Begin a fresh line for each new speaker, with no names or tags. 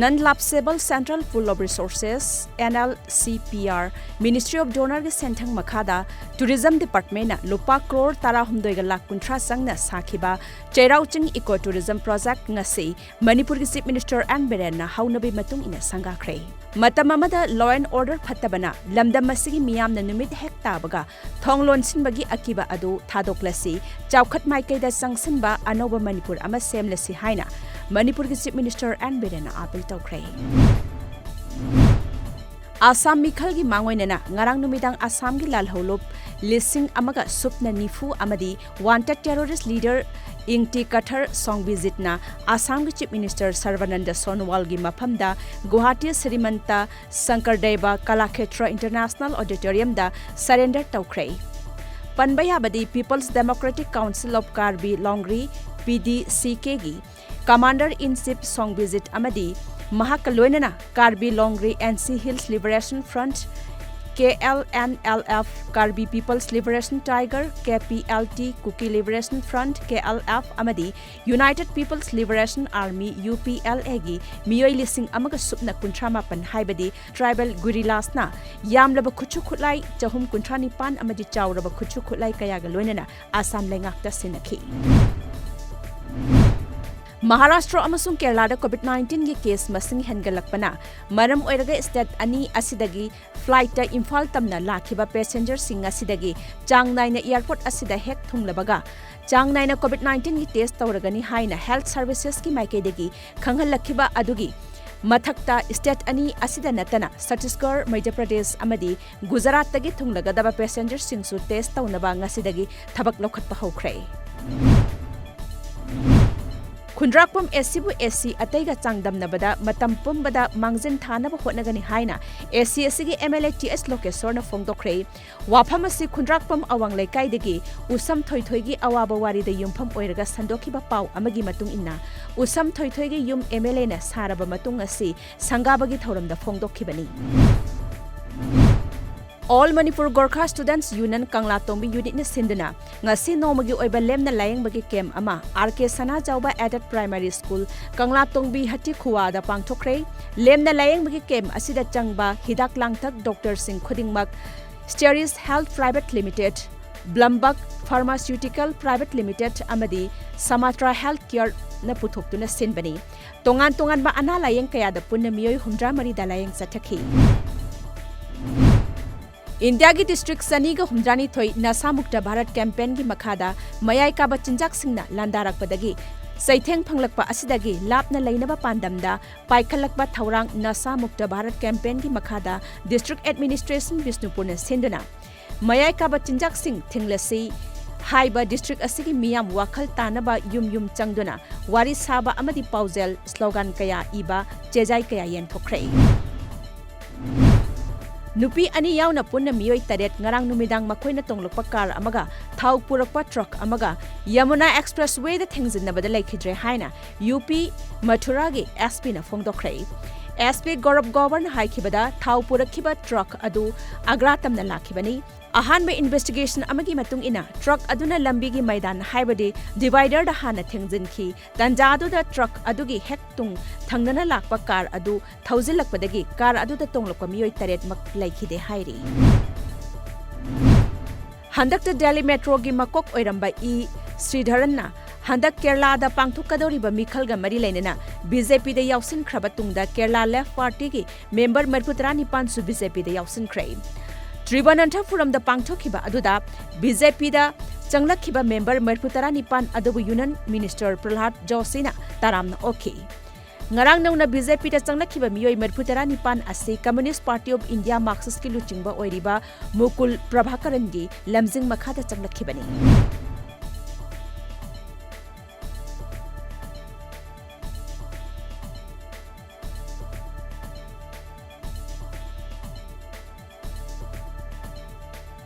Non-lapsable Central Pool of Resources NLCPR Ministry of Donor ge senthang makhada Tourism Department na lupa crore tara humdoi ga lakh kunthra sangna sakhiba Chairauching Eco Tourism Project ngasi Manipur ge Chief Minister An Beren na haunabi matung ina sanga khre matam amada law and order phattabana lamdam masigi miyam na numit hek tabaga thonglon sinbagi akiba adu thadoklasi chawkhat maikai da sangsinba anoba Manipur ama semlasi haina Manipur ge Chief Minister An Beren na apil tawkhre Assam Mikhal gi mangoinena ngarang numidang Assam gi lalholop listing amaga supna nifu amadi wanted terrorist leader Ingti Kathar song visit na Assam gi Chief Minister Sarvananda Sonowal gi maphamda GOVT Srimanta Sankardeva Kalakshetra International Auditorium da surrender tawkhre Panbaya badi People's Democratic Council of Karbi Longri PDCK gi Commander in Chief song visit amadi Mahakaloinana Karbi Longri NC Hills Liberation Front KLNLF Karbi People's Liberation Tiger KPLT Kuki Liberation Front KLF amadi United People's Liberation Army UPLA gi miyoi lising amaga supna kuntrama pan haibadi tribal guerrillas na yamlaba khuchu khulai chahum kuntrani pan amadi chawraba khuchu khulai kaya ga loinana Assam lengakta sinakhi Maharashtra amasung Kerala da COVID-19 gi case masing hengalakpana maram oiraga state ani asidagi flight ta Imphal tamna lakhiba passenger sing asidagi changnaina airport asida hek thunglabaga changnaina COVID-19 gi test tawragani haina health services ki maikaidagi khanghalakhiba adugi mathakta state ani asida natana Chhattisgarh Madhya Pradesh amadi Gujarat tagi thunglagadaba passenger singsu test tawnaba ngasidagi thabak lokhatpa hokre Khundrakpam SCbu SC ataiga changdamnabada matam pumbada mangzin thanaba hotnagani haina SC gi MLA TS Lokesor na phongdokre wafam asi Khundrakpam awang leikaidagi usam thoithoigi awaba wari da yumpham oiraga sandokhiba pau amagi matung inna usam thoithoigi yum MLA na saraba matung asi sangabagi thoramda phongdokhibani All Manipur Gorkha Students Union Kangla Tombi Unit na sinduna ngasi nomagi oiba lemna layeng bagi kem ama RK Sana Jauba Added Primary School Kangla Tombi Hati Khuwa da pangthokre lemna layeng bagi kem asida changba hidak langthak Dr Singh Khudingmak Steris Health Private Limited Blambak Pharmaceutical Private Limited amadi Samatra Health Care na puthoktuna sinbani tongan ba ana layeng kaya da punna miyoi humdra mari da layeng sathakhi India ki district Saniga Humdrani Thoi Nasa Mukta Bharat campaign ki makhada mayai ka bachinjak singna landarakpadagi saitheng phanglakpa asidagi lapna leinaba pandamda paikhalakpa thaurang Nasa Mukta Bharat campaign ki makhada district administration Bisnupur na sinduna mayai ka bachinjak sing thinglasi haiba district asigi miyam wakhal tanaba yum changduna wari saba amadi paujel slogan kaya iba chejai kaya yen thokre Nupi ani yauna punna miyoi taret ngarang numidang makoina tonglokpa car amaga thau purakpa truck amaga Yamuna Expressway da thengjinnabada laikhidre haina UP Mathura gi SP na phongdokre SP Gaurav Govern haikibada thau purakhiba truck adu agratamna lakhibani ahanba investigation amagi matung ina truck aduna lambi gi maidan haibadi divider da hana thengjinki tanjadu da truck adugi hektung thangnana lakpa car adu thaujilakpadagi car adu da tonglokpa miyoi taret mak laikhide hairi handakta Delhi Metro gi makok oiramba E Sridharanna handak Kerala da pangthokadoriba mikhalga mari leinena BJP da yausin khraba tungda Kerala Left Party gi member Marputara Nipan su BJP da yausin khrei Tribunanthapuram da pangthokhiba aduda BJP da changlakhiba member Marputara Nipan adubu Union Minister Prahlad Joshi na taramna okhi ngarang nauna BJP da changlakhiba miyoi Marputara Nipan ase Communist Party of India Marxist ki luchingba oiriba Mukul Prabhakaran gi lamjing makhada changlakhibani